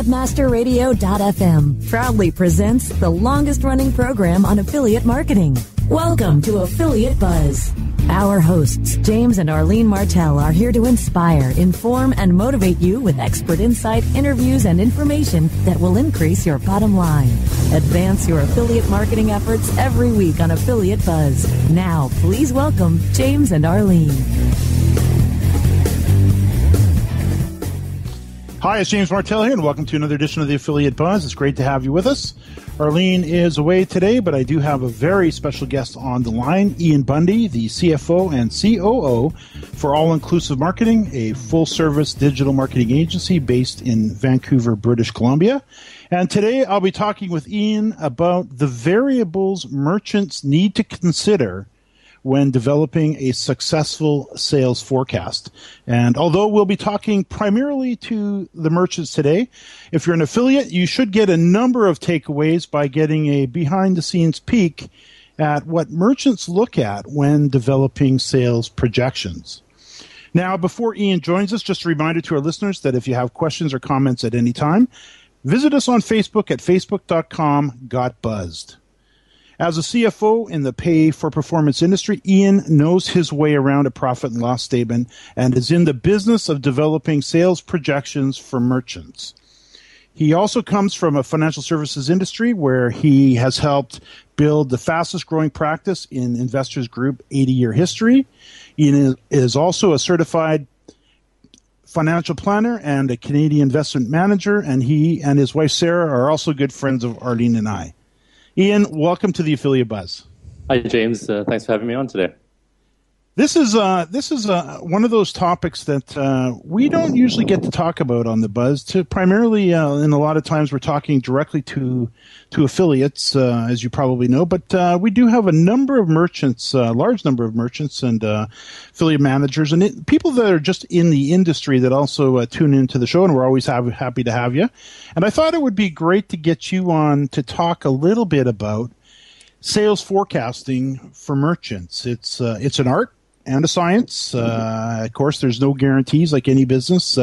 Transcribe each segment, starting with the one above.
Webmasterradio.fm proudly presents the longest-running program on affiliate marketing. Welcome to Affiliate Buzz. Our hosts, James and Arlene Martell, are here to inspire, inform, and motivate you with expert insight, interviews, and information that will increase your bottom line. Advance your affiliate marketing efforts every week on Affiliate Buzz. Now, please welcome James and Arlene. Hi, it's James Martell here, and welcome to another edition of the Affiliate Buzz. It's great to have you with us. Arlene is away today, but I do have a very special guest on the line, Iain Bundy, the CFO and COO for All Inclusive Marketing, a full-service digital marketing agency based in Vancouver, British Columbia. And today I'll be talking with Iain about the variables merchants need to consider when developing a successful sales forecast. And although we'll be talking primarily to the merchants today, if you're an affiliate, you should get a number of takeaways by getting a behind-the-scenes peek at what merchants look at when developing sales projections. Now, before Iain joins us, just a reminder to our listeners that if you have questions or comments at any time, visit us on Facebook at facebook.com/gotbuzzed. As a CFO in the pay-for-performance industry, Iain knows his way around a profit and loss statement and is in the business of developing sales projections for merchants. He also comes from a financial services industry where he has helped build the fastest-growing practice in Investors Group 80-year history. Iain is also a certified financial planner and a Canadian investment manager, and he and his wife Sarah are also good friends of Arlene and I. Iain, welcome to the Affiliate Buzz. Hi, James. Thanks for having me on today. This is one of those topics that we don't usually get to talk about on the Buzz. Primarily, and a lot of times we're talking directly to affiliates, as you probably know. But we do have a number of merchants, large number of merchants and affiliate managers, and people that are just in the industry that also tune into the show. And we're always happy to have you. And I thought it would be great to get you on to talk a little bit about sales forecasting for merchants. It's an art and a science. Of course, there's no guarantees like any business.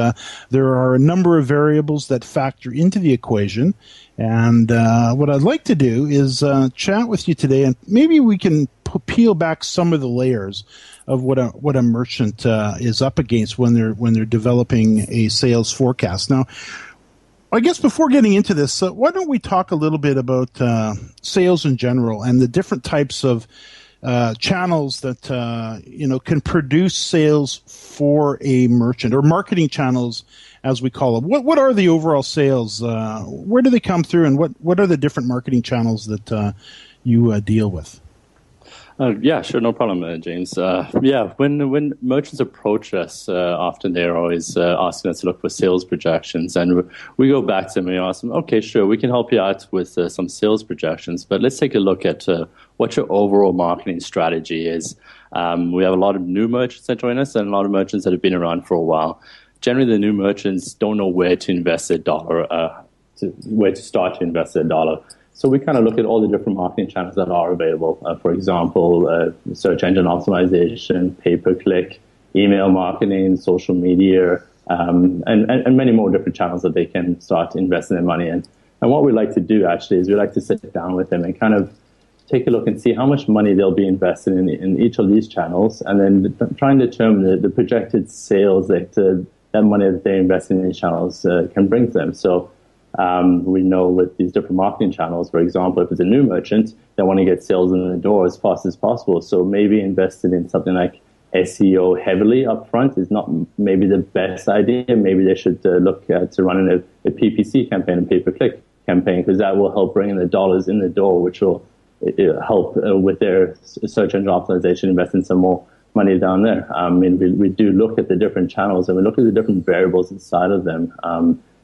There are a number of variables that factor into the equation. And what I'd like to do is chat with you today, and maybe we can peel back some of the layers of what a merchant is up against when they're developing a sales forecast. Now, I guess before getting into this, why don't we talk a little bit about sales in general and the different types of channels that can produce sales for a merchant, or marketing channels, as we call them. What are the overall sales? Where do they come through, and what are the different marketing channels that you deal with? Yeah, sure, no problem, James. When merchants approach us, often they're always asking us to look for sales projections, and we go back to them and we ask them, okay, sure, we can help you out with some sales projections, but let's take a look at what your overall marketing strategy is. We have a lot of new merchants that join us and a lot of merchants that have been around for a while. Generally, the new merchants don't know where to invest their dollar, where to start to invest their dollar. So we kind of look at all the different marketing channels that are available. For example, search engine optimization, pay-per-click, email marketing, social media, and many more different channels that they can start investing their money in. And what we like to do actually is we like to sit down with them and kind of take a look and see how much money they'll be investing in each of these channels, and then try and determine the projected sales that that money that they're investing in these channels can bring to them. So we know with these different marketing channels, for example, if it's a new merchant, they want to get sales in the door as fast as possible. So maybe invested in something like SEO heavily up front is not maybe the best idea. Maybe they should look to running a PPC campaign, a pay-per-click campaign, because that will help bring in the dollars in the door, which will help with their search engine optimization, investing some more money down there. We do look at the different channels and we look at the different variables inside of them.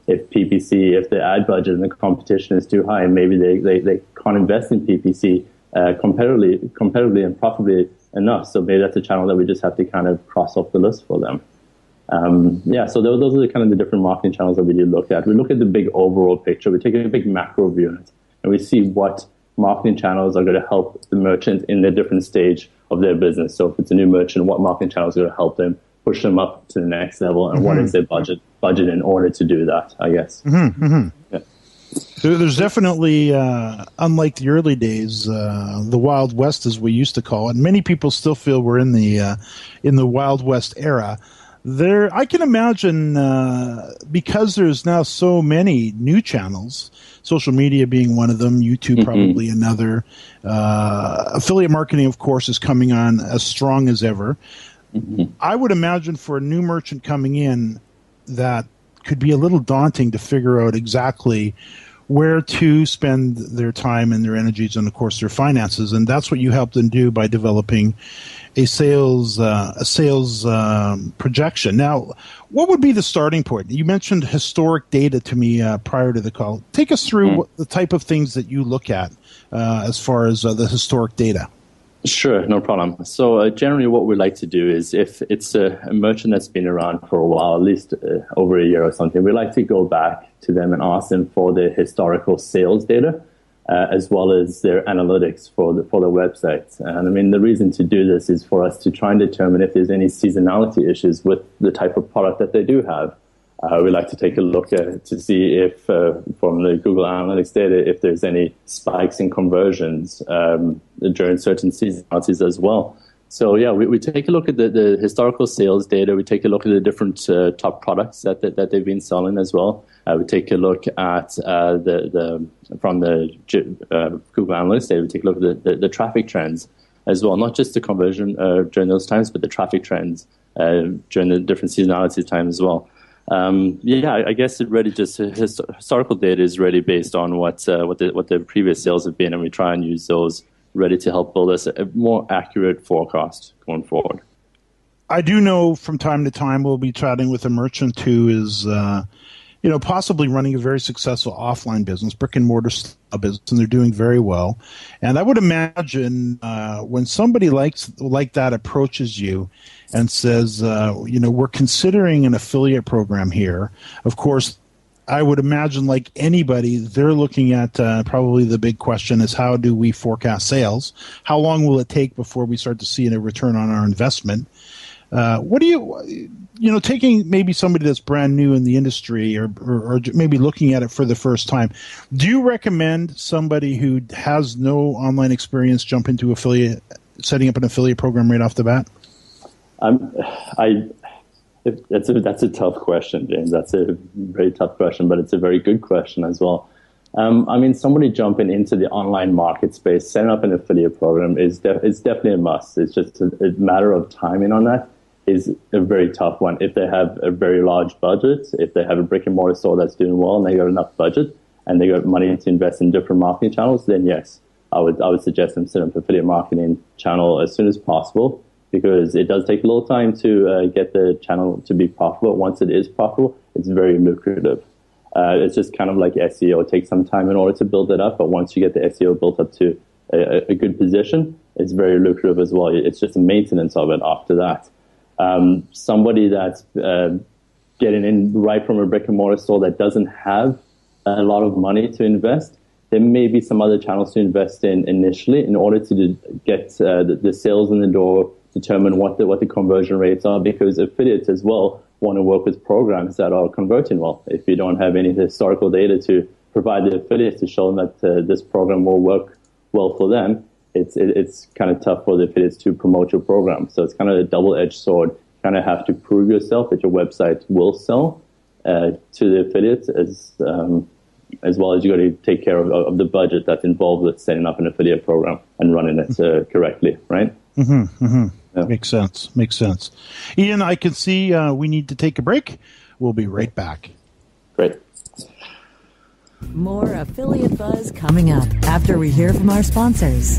If PPC, if the ad budget and the competition is too high, maybe they can't invest in PPC competitively and profitably enough. So maybe that's a channel that we just have to kind of cross off the list for them. So those are the kind of the different marketing channels that we do look at. We look at the big overall picture. We take a big macro view on it, and we see what marketing channels are going to help the merchant in their different stage of their business. So if it's a new merchant, what marketing channels are going to help them push them up to the next level, and what is their budget in order to do that, I guess. Yeah. There's definitely, unlike the early days, the Wild West, as we used to call it, and many people still feel we're in the Wild West era. I can imagine, because there's now so many new channels, social media being one of them, YouTube probably another. Affiliate marketing, of course, is coming on as strong as ever. I would imagine for a new merchant coming in, that could be a little daunting to figure out exactly where to spend their time and their energies and, of course, their finances. And that's what you help them do by developing a sales projection. Now, what would be the starting point? You mentioned historic data to me prior to the call. Take us through the type of things that you look at as far as the historic data. Sure, no problem. So generally what we like to do is if it's a merchant that's been around for a while, at least over a year or something, we like to go back to them and ask them for their historical sales data, as well as their analytics for their websites. And I mean, the reason to do this is for us to try and determine if there's any seasonality issues with the type of product that they do have. We like to take a look at it to see if, from the Google Analytics data, if there's any spikes in conversions during certain seasonalities as well. So, yeah, we take a look at the historical sales data. We take a look at the different top products that they've been selling as well. We take a look at from the Google Analytics data. We take a look at the traffic trends as well, not just the conversion during those times, but the traffic trends during the different seasonality times as well. I guess it really just historical data is really based on what the previous sales have been, and we try and use those really to help build us a more accurate forecast going forward. I do know from time to time we'll be chatting with a merchant who is, possibly running a very successful offline business, brick and mortar business, and they're doing very well. And I would imagine when somebody like that approaches you and says, we're considering an affiliate program here. Of course, I would imagine, like anybody, they're looking at probably the big question is, how do we forecast sales? How long will it take before we start to see a return on our investment? What do you taking maybe somebody that's brand new in the industry or maybe looking at it for the first time, do you recommend somebody who has no online experience jump into setting up an affiliate program right off the bat? That's a tough question, James. That's a very tough question, but it's a very good question as well. Somebody jumping into the online market space, setting up an affiliate program it's definitely a must. It's just a matter of timing on that is a very tough one. If they have a very large budget, if they have a brick and mortar store that's doing well and they got enough budget and they got money to invest in different marketing channels, then yes, I would suggest them set up an affiliate marketing channel as soon as possible, because it does take a little time to get the channel to be profitable. Once it is profitable, it's very lucrative. It's just kind of like SEO. It takes some time in order to build it up, but once you get the SEO built up to a good position, it's very lucrative as well. It's just a maintenance of it after that. Somebody that's getting in right from a brick and mortar store that doesn't have a lot of money to invest, there may be some other channels to invest in initially in order to get the sales in the door, determine what the conversion rates are, because affiliates as well want to work with programs that are converting well. If you don't have any historical data to provide the affiliates to show them that this program will work well for them, it's kind of tough for the affiliates to promote your program. So it's kind of a double-edged sword. You kind of have to prove yourself that your website will sell to the affiliates, as well as you got to take care of the budget that's involved with setting up an affiliate program and running it correctly, right? Mm-hmm, mm-hmm. Yeah. Makes sense. Iain, I can see we need to take a break. We'll be right back. Great. More Affiliate Buzz coming up after we hear from our sponsors.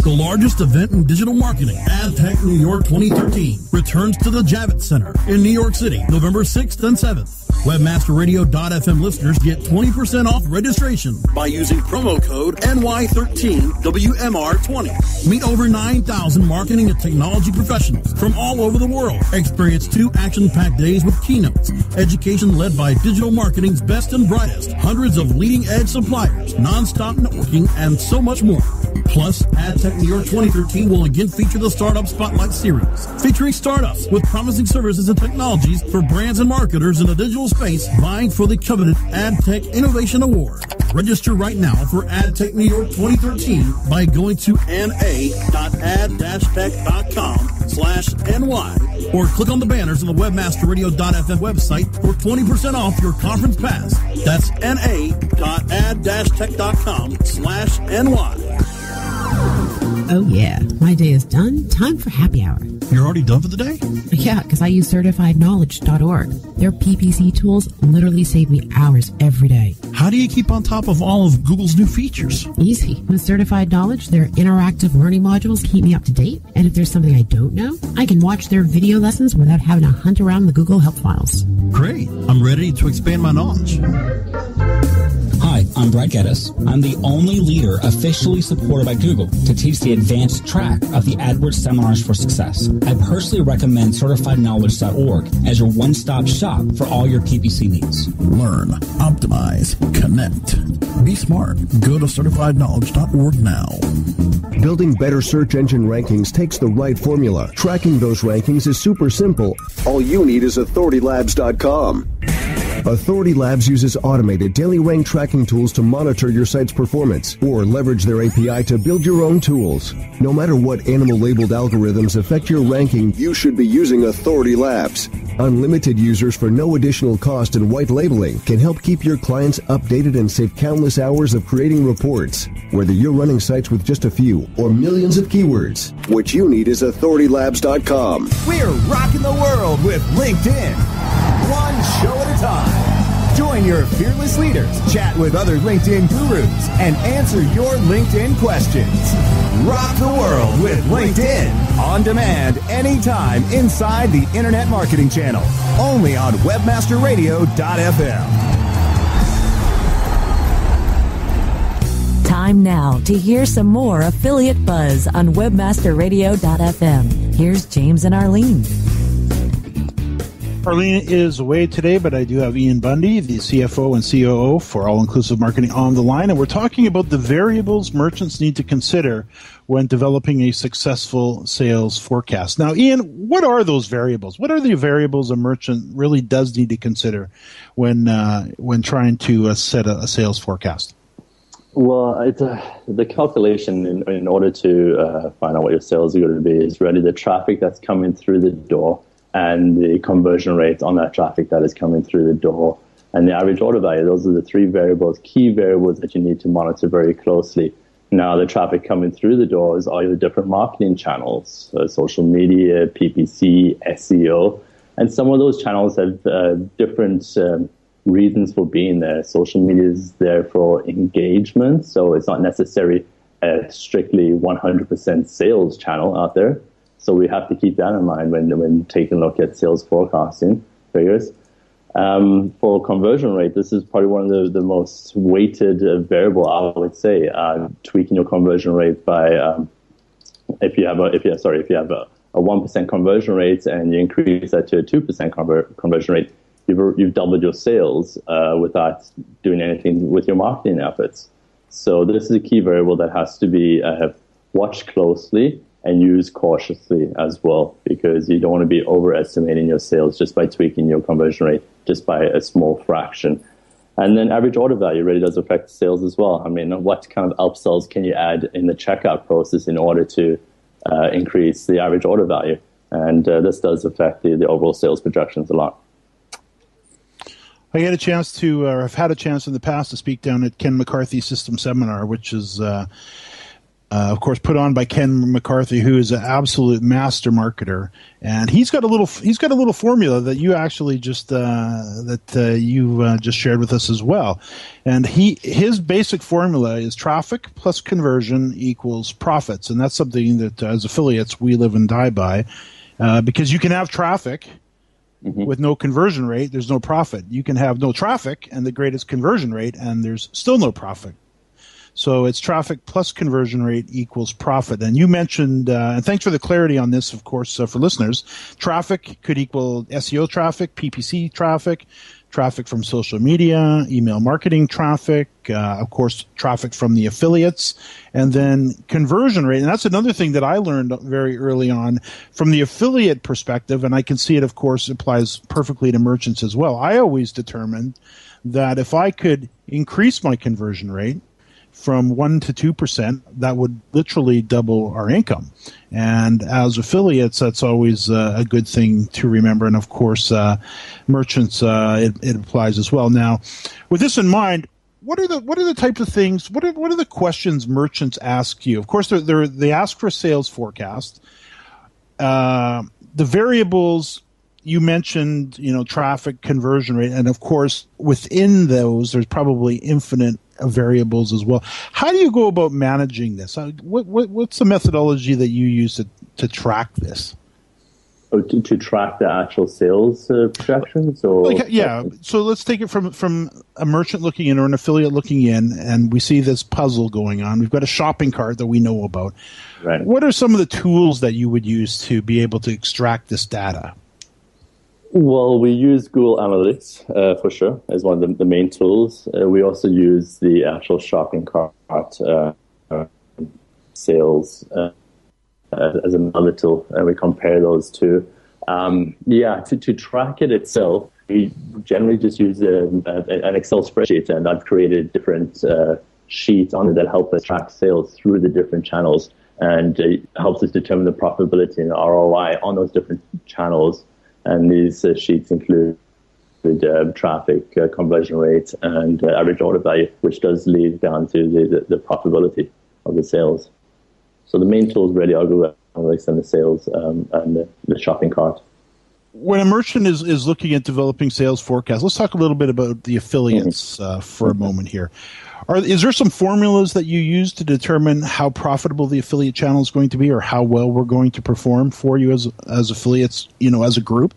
The largest event in digital marketing, AdTech New York 2013, returns to the Javits Center in New York City, November 6th and 7th. WebmasterRadio.fm listeners get 20% off registration by using promo code NY13WMR20. Meet over 9,000 marketing and technology professionals from all over the world. Experience 2 action-packed days with keynotes, education led by digital marketing's best and brightest, hundreds of from leading-edge suppliers, non-stop networking, and so much more. Plus, AdTech New York 2013 will again feature the Startup Spotlight Series, featuring startups with promising services and technologies for brands and marketers in the digital space vying for the coveted AdTech Innovation Award. Register right now for AdTech New York 2013 by going to na.ad-tech.com/NY or click on the banners on the webmasterradio.fm website for 20% off your conference pass. That's na.ad-tech.com/NY. Oh yeah, my day is done. Time for happy hour. You're already done for the day? Yeah, because I use CertifiedKnowledge.org. Their PPC tools literally save me hours every day. How do you keep on top of all of Google's new features? Easy. With Certified Knowledge, their interactive learning modules keep me up to date. And if there's something I don't know, I can watch their video lessons without having to hunt around the Google Help files. Great. I'm ready to expand my knowledge. Hi, I'm Brett Geddes. I'm the only leader officially supported by Google to teach the advanced track of the AdWords Seminars for Success. I personally recommend CertifiedKnowledge.org as your one-stop shop for all your PPC needs. Learn, optimize, connect. Be smart. Go to CertifiedKnowledge.org now. Building better search engine rankings takes the right formula. Tracking those rankings is super simple. All you need is AuthorityLabs.com. Authority Labs uses automated daily rank tracking tools to monitor your site's performance or leverage their API to build your own tools. No matter what animal-labeled algorithms affect your ranking, you should be using Authority Labs. Unlimited users for no additional cost and white labeling can help keep your clients updated and save countless hours of creating reports. Whether you're running sites with just a few or millions of keywords, what you need is AuthorityLabs.com. We're rocking the world with LinkedIn. One show at a time. Join your fearless leaders, chat with other LinkedIn gurus, and answer your LinkedIn questions. Rock the world with LinkedIn. On demand, anytime, inside the Internet Marketing Channel. Only on webmasterradio.fm. Time now to hear some more affiliate buzz on webmasterradio.fm. Here's James and Arlene. Arlene is away today, but I do have Iain Bundy, the CFO and COO for All Inclusive Marketing, on the line, and we're talking about the variables merchants need to consider when developing a successful sales forecast. Now, Iain, what are those variables? What are the variables a merchant really does need to consider when trying to set a sales forecast? Well, it's the calculation in order to find out what your sales are going to be is really the traffic that's coming through the door and the conversion rate on that traffic that is coming through the door, and the average order value. Those are the three key variables that you need to monitor very closely. Now, the traffic coming through the doors are your different marketing channels, social media, PPC, SEO, and some of those channels have different reasons for being there. Social media is there for engagement, so it's not necessarily a strictly 100% sales channel out there. So we have to keep that in mind when taking a look at sales forecasting figures. For conversion rate, this is probably one of the most weighted variable, I would say. Tweaking your conversion rate by if you have a 1% conversion rate and you increase that to a 2% conversion rate, you've doubled your sales without doing anything with your marketing efforts. So this is a key variable that has to be watched closely and use cautiously as well, because you don't want to be overestimating your sales just by tweaking your conversion rate just by a small fraction. And then average order value really does affect sales as well. I mean, what kind of upsells can you add in the checkout process in order to increase the average order value? And this does affect the overall sales projections a lot. I had a chance to, or I've had a chance in the past to speak down at Ken McCarthy's System Seminar, which is of course, put on by Ken McCarthy, who is an absolute master marketer, and he's got a little formula that you actually just just shared with us as well. And his basic formula is traffic plus conversion equals profits, and that's something that as affiliates we live and die by, because you can have traffic with no conversion rate, there's no profit. You can have no traffic and the greatest conversion rate, and there's still no profit. So it's traffic plus conversion rate equals profit. And you mentioned, and thanks for the clarity on this, of course, for listeners, traffic could equal SEO traffic, PPC traffic. traffic from social media, email marketing traffic, of course, traffic from the affiliates, and then conversion rate. And that's another thing that I learned very early on from the affiliate perspective, and I can see it, of course, applies perfectly to merchants as well. I always determined that if I could increase my conversion rate from 1% to 2%, that would literally double our income. And as affiliates, that's always a good thing to remember. And of course, merchants, it applies as well. Now, with this in mind, what are the types of things? What are the questions merchants ask you? Of course, they ask for a sales forecast. The variables you mentioned, traffic, conversion rate, and of course, within those, there's probably infinite variables as well. How do you go about managing this? What's the methodology that you use to track this? Oh, to track the actual sales projections? So let's take it from a merchant looking in or an affiliate looking in, and we see this puzzle going on. We've got a shopping cart that we know about. Right. What are some of the tools that you would use to be able to extract this data? Well, we use Google Analytics for sure as one of the main tools. We also use the actual shopping cart sales as another tool, and we compare those two. To track it itself, we generally just use an Excel spreadsheet, and I've created different sheets on it that help us track sales through the different channels, and it helps us determine the profitability and ROI on those different channels. And these sheets include traffic, conversion rate, and average order value, which does lead down to the profitability of the sales. So the main tools really are Google Analytics and the sales and the shopping cart. When a merchant is looking at developing sales forecasts, let's talk a little bit about the affiliates for a moment here. Is there some formulas that you use to determine how profitable the affiliate channel is going to be, or how well we're going to perform for you as affiliates, as a group?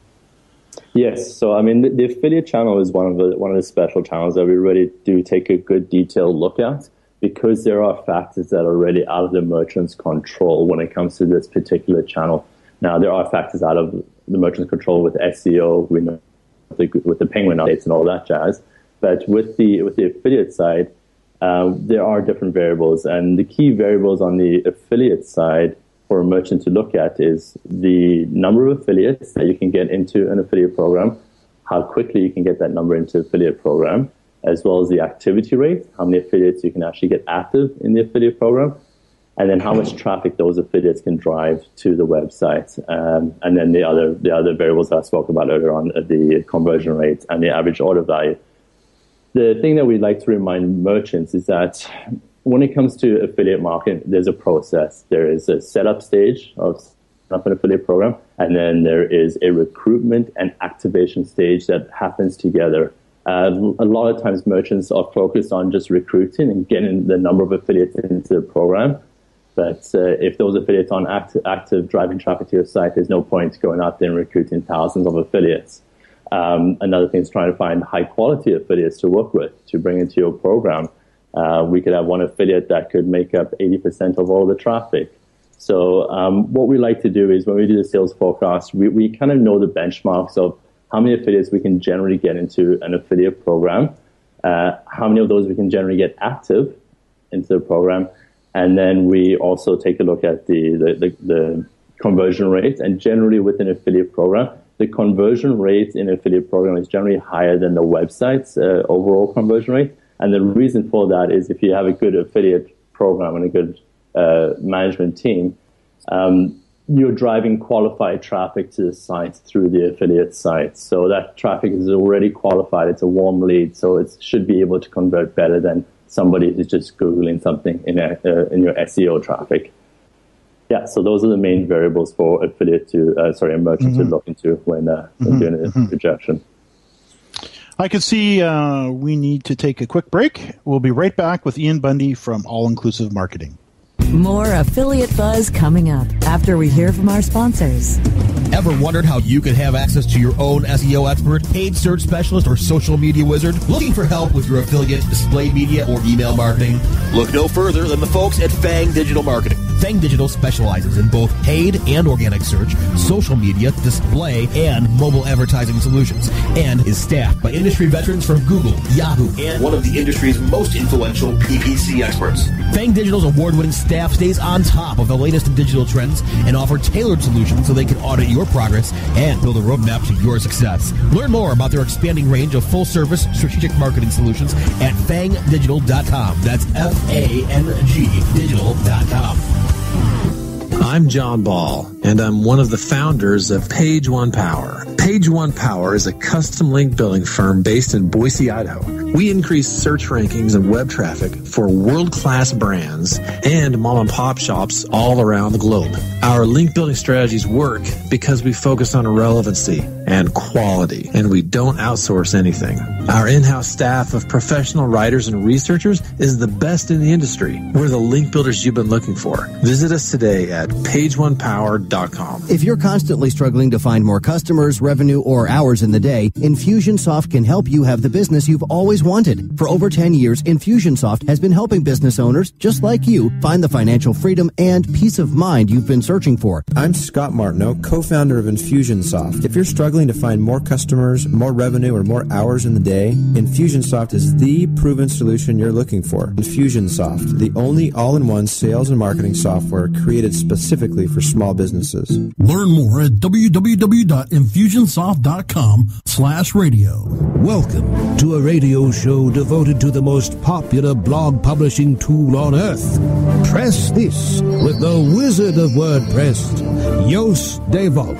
Yes. So, I mean, the affiliate channel is one of the special channels that we really do take a good detailed look at, because there are factors that are really out of the merchant's control when it comes to this particular channel. Now, there are factors out of the merchant's control with SEO, we know with the Penguin updates and all that jazz. But with the affiliate side, there are different variables, and the key variables on the affiliate side for a merchant to look at is the number of affiliates that you can get into an affiliate program, how quickly you can get that number into affiliate program, as well as the activity rate, how many affiliates you can actually get active in the affiliate program, and then how much traffic those affiliates can drive to the website. And then the other variables that I spoke about earlier on, the conversion rate and the average order value. The thing that we like to remind merchants is that when it comes to affiliate marketing, there's a process. There is a setup stage of setting up an affiliate program, and then there is a recruitment and activation stage that happens together. A lot of times merchants are focused on just recruiting and getting the number of affiliates into the program. But if those affiliates aren't active driving traffic to your site, there's no point going out there and recruiting thousands of affiliates. Another thing is trying to find high quality affiliates to work with, to bring into your program. We could have one affiliate that could make up 80% of all the traffic. So what we like to do is when we do the sales forecast, we kind of know the benchmarks of how many affiliates we can generally get into an affiliate program, how many of those we can generally get active into the program, and then we also take a look at the conversion rate. And generally with an affiliate program, the conversion rate in an affiliate program is generally higher than the website's overall conversion rate. And the reason for that is if you have a good affiliate program and a good management team, you're driving qualified traffic to the site through the affiliate site. So that traffic is already qualified. It's a warm lead, so it should be able to convert better than somebody who's just Googling something in your SEO traffic. Yeah, so those are the main variables for a merchant to look into when doing a projection. I can see we need to take a quick break. We'll be right back with Iain Bundy from All Inclusive Marketing. More Affiliate Buzz coming up after we hear from our sponsors. Ever wondered how you could have access to your own SEO expert, paid search specialist, or social media wizard? Looking for help with your affiliate, display media, or email marketing? Look no further than the folks at Fang Digital Marketing. Fang Digital specializes in both paid and organic search, social media, display, and mobile advertising solutions, and is staffed by industry veterans from Google, Yahoo, and one of the industry's most influential PPC experts. Fang Digital's award-winning staff stays on top of the latest in digital trends and offer tailored solutions so they can audit your progress and build a roadmap to your success. Learn more about their expanding range of full-service strategic marketing solutions at fangdigital.com. That's F-A-N-G digital.com. I'm John Ball, and I'm one of the founders of Page One Power. Page One Power is a custom link building firm based in Boise, Idaho. We increase search rankings and web traffic for world-class brands and mom-and-pop shops all around the globe. Our link building strategies work because we focus on relevancy and quality, and we don't outsource anything. Our in-house staff of professional writers and researchers is the best in the industry. We're the link builders you've been looking for. Visit us today at pageonepower.com. If you're constantly struggling to find more customers, revenue, or hours in the day, Infusionsoft can help you have the business you've always wanted. For over 10 years, Infusionsoft has been helping business owners just like you find the financial freedom and peace of mind you've been searching for. I'm Scott Martineau, co-founder of Infusionsoft. If you're struggling to find more customers, more revenue, or more hours in the day, Infusionsoft is the proven solution you're looking for. Infusionsoft, the only all-in-one sales and marketing software created specifically for small businesses. Learn more at www.infusionsoft.com/radio. Welcome to a radio show devoted to the most popular blog publishing tool on earth. Press This with the Wizard of WordPress, Jos de Volk.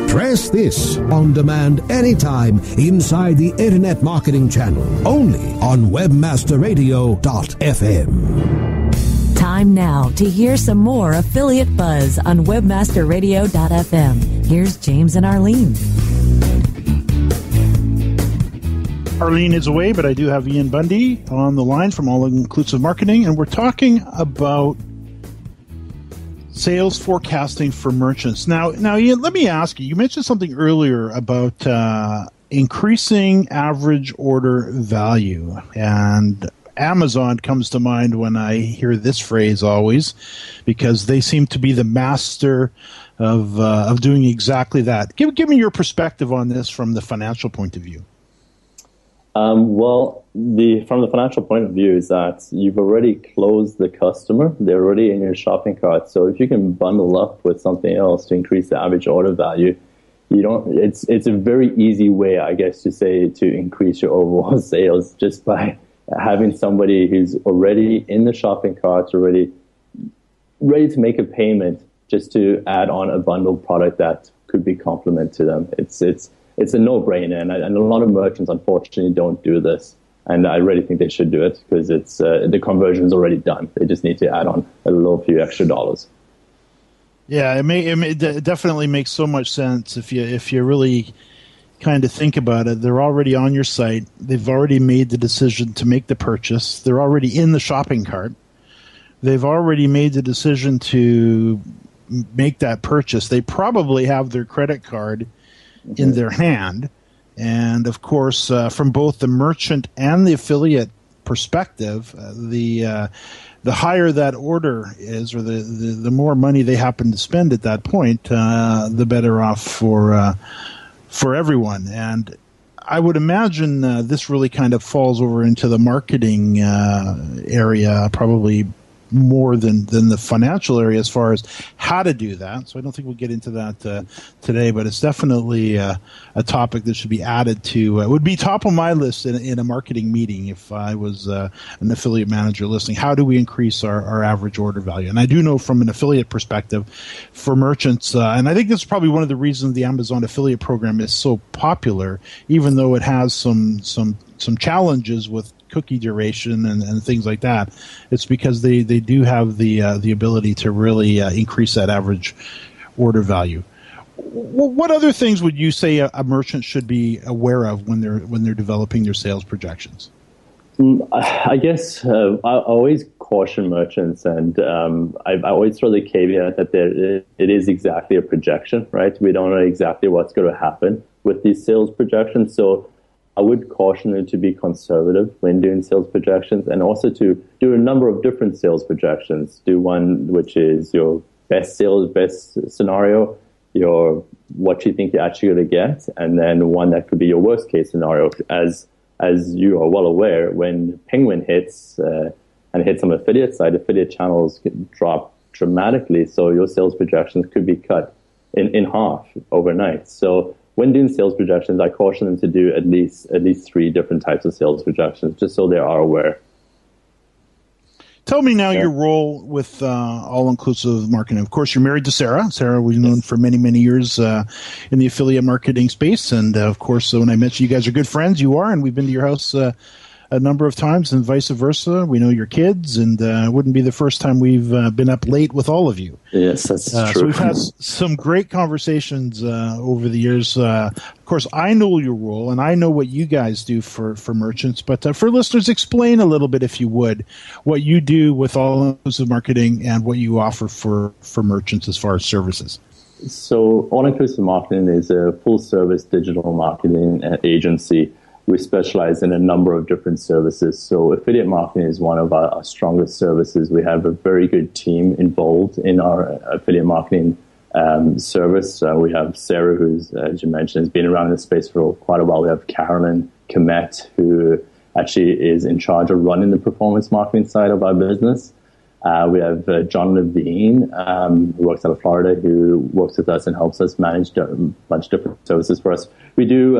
Press This on demand anytime inside the Internet Marketing Channel, only on webmasterradio.fm. Time now to hear some more affiliate buzz on webmasterradio.fm. Here's James and Arlene. Arlene is away, but I do have Iain Bundy on the line from All Inclusive Marketing, and we're talking about sales forecasting for merchants. Now, Iain, let me ask you. You mentioned something earlier about increasing average order value, and Amazon comes to mind when I hear this phrase always, because they seem to be the master of doing exactly that. Give me your perspective on this from the financial point of view. From the financial point of view is that you've already closed the customer. They're already in your shopping cart. So if you can bundle up with something else to increase the average order value, it's a very easy way, I guess, to say, to increase your overall sales just by having somebody who's already in the shopping cart, already ready to make a payment, just to add on a bundled product that could be complement to them. It's a no-brainer, and a lot of merchants, unfortunately, don't do this. And I really think they should do it because it's the conversion is already done. They just need to add on a little few extra dollars. Yeah, it definitely makes so much sense if you really kind of think about it. They're already on your site. They've already made the decision to make the purchase. They're already in the shopping cart. They've already made the decision to make that purchase. They probably have their credit card in their hand. And of course, from both the merchant and the affiliate perspective, the higher that order is, or the more money they happen to spend at that point, the better off for everyone. And I would imagine this really kind of falls over into the marketing area, probably more than the financial area as far as how to do that. So I don't think we'll get into that today, but it's definitely a topic that should be added to, would be top of my list in a marketing meeting if I was an affiliate manager listening. How do we increase our average order value? And I do know from an affiliate perspective for merchants, and I think this is probably one of the reasons the Amazon affiliate program is so popular, even though it has some challenges with cookie duration and things like that. It's because they do have the ability to really increase that average order value. What other things would you say a merchant should be aware of when they're developing their sales projections? I guess I always caution merchants, and I always throw the caveat that it is exactly a projection, right? We don't know exactly what's going to happen with these sales projections. So I would caution them to be conservative when doing sales projections, and also to do a number of different sales projections. Do one which is your best scenario, your what you think you're actually going to get, and then one that could be your worst case scenario. As you are well aware, when Penguin hits and hits on the affiliate side, affiliate channels drop dramatically, so your sales projections could be cut in half overnight. So when doing sales projections, I caution them to do at least 3 different types of sales projections, just so they are aware. Tell me now your role with all-inclusive marketing. Of course, you're married to Sarah. Sarah, we've known for many, many years in the affiliate marketing space. And, of course, when I mentioned you guys are good friends, you are, and we've been to your house a number of times and vice versa. We know your kids, and it wouldn't be the first time we've been up late with all of you. Yes, that's true. So we've had some great conversations over the years. Of course, I know your role, and I know what you guys do for merchants. But for listeners, explain a little bit, if you would, what you do with all-inclusive marketing and what you offer for merchants as far as services. So all-inclusive marketing is a full-service digital marketing agency. We specialize in a number of different services. So affiliate marketing is one of our strongest services. We have a very good team involved in our affiliate marketing service. We have Sarah, who's, as you mentioned, has been around in the space for quite a while. We have Carolyn Komet, who actually is in charge of running the performance marketing side of our business. We have John Levine, who works out of Florida, who works with us and helps us manage a bunch of different services for us. We do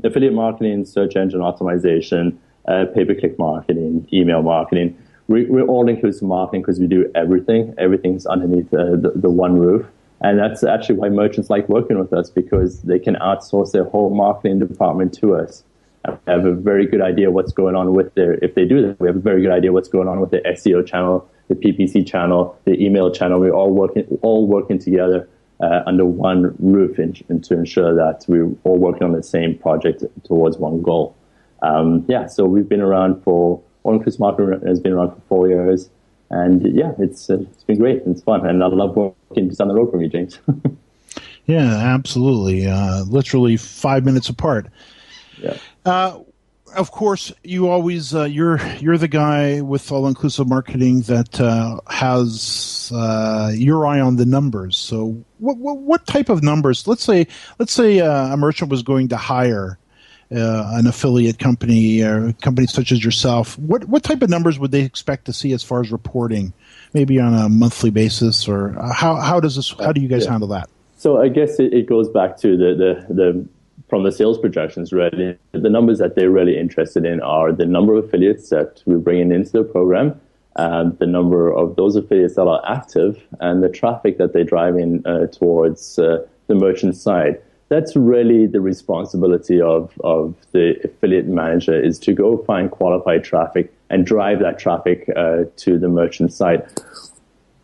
affiliate marketing, search engine optimization, pay-per-click marketing, email marketing. We're all-inclusive marketing because we do everything. Everything's underneath the one roof. And that's actually why merchants like working with us, because they can outsource their whole marketing department to us. We have a very good idea what's going on with if they do that, we have a very good idea what's going on with the SEO channel, the PPC channel, the email channel. We're all working together under one roof and to ensure that we're all working on the same project towards one goal. So we've been around all-inclusive marketing has been around for 4 years. And it's been great. It's fun. And I love working just down the road from you, James. Yeah, absolutely. Literally 5 minutes apart. Yeah. Of course, you always you're the guy with all-inclusive marketing that has your eye on the numbers. So, what type of numbers? Let's say a merchant was going to hire an affiliate company or companies such as yourself. What type of numbers would they expect to see as far as reporting? Maybe on a monthly basis, or how do you guys handle that? So I guess it goes back to the from the sales projections, really. The numbers that they're really interested in are the number of affiliates that we're bringing into the program, the number of those affiliates that are active, and the traffic that they're driving towards the merchant side. That's really the responsibility of the affiliate manager, is to go find qualified traffic and drive that traffic to the merchant side.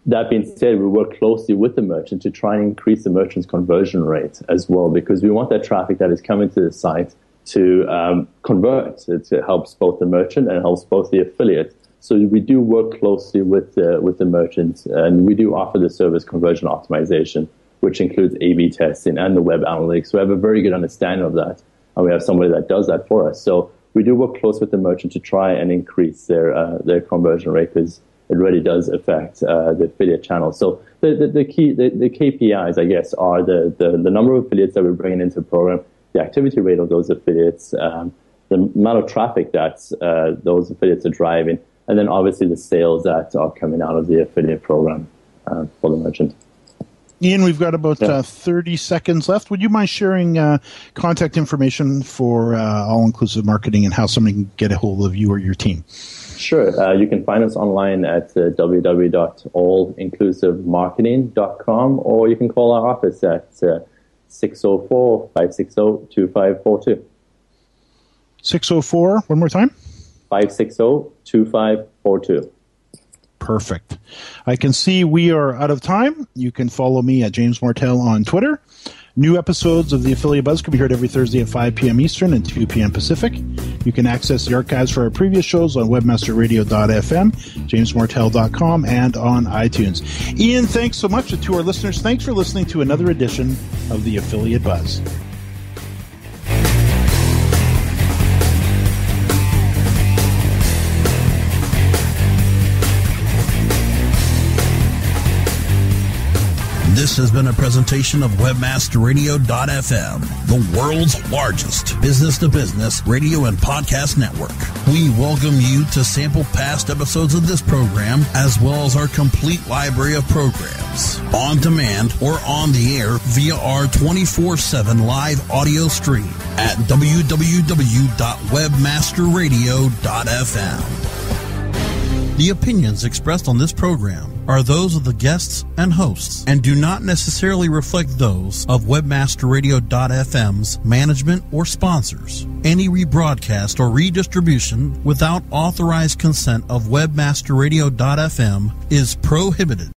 That being said, we work closely with the merchant to try and increase the merchant's conversion rate as well, because we want that traffic that is coming to the site to convert. It helps both the merchant and helps both the affiliate. So we do work closely with the merchants, and we do offer the service conversion optimization, which includes A/B testing and the web analytics. So we have a very good understanding of that, and we have somebody that does that for us. So we do work close with the merchant to try and increase their conversion rate, because it really does affect the affiliate channel. So the KPIs, I guess, are the number of affiliates that we're bringing into the program, the activity rate of those affiliates, the amount of traffic that those affiliates are driving, and then obviously the sales that are coming out of the affiliate program for the merchant. Iain, we've got about 30 seconds left. Would you mind sharing contact information for all-inclusive marketing and how somebody can get a hold of you or your team? Sure. You can find us online at www.allinclusivemarketing.com, or you can call our office at 604-560-2542. 604, one more time? 560-2542. Perfect. I can see we are out of time. You can follow me at James Martell on Twitter. New episodes of the Affiliate Buzz can be heard every Thursday at 5 p.m. Eastern and 2 p.m. Pacific. You can access the archives for our previous shows on webmasterradio.fm, jamesmartell.com, and on iTunes. Iain, thanks so much. To our listeners, thanks for listening to another edition of the Affiliate Buzz. This has been a presentation of WebmasterRadio.fm, the world's largest business-to-business radio and podcast network. We welcome you to sample past episodes of this program, as well as our complete library of programs, on demand or on the air via our 24/7 live audio stream at www.webmasterradio.fm. The opinions expressed on this program are those of the guests and hosts and do not necessarily reflect those of WebmasterRadio.fm's management or sponsors. Any rebroadcast or redistribution without authorized consent of WebmasterRadio.fm is prohibited.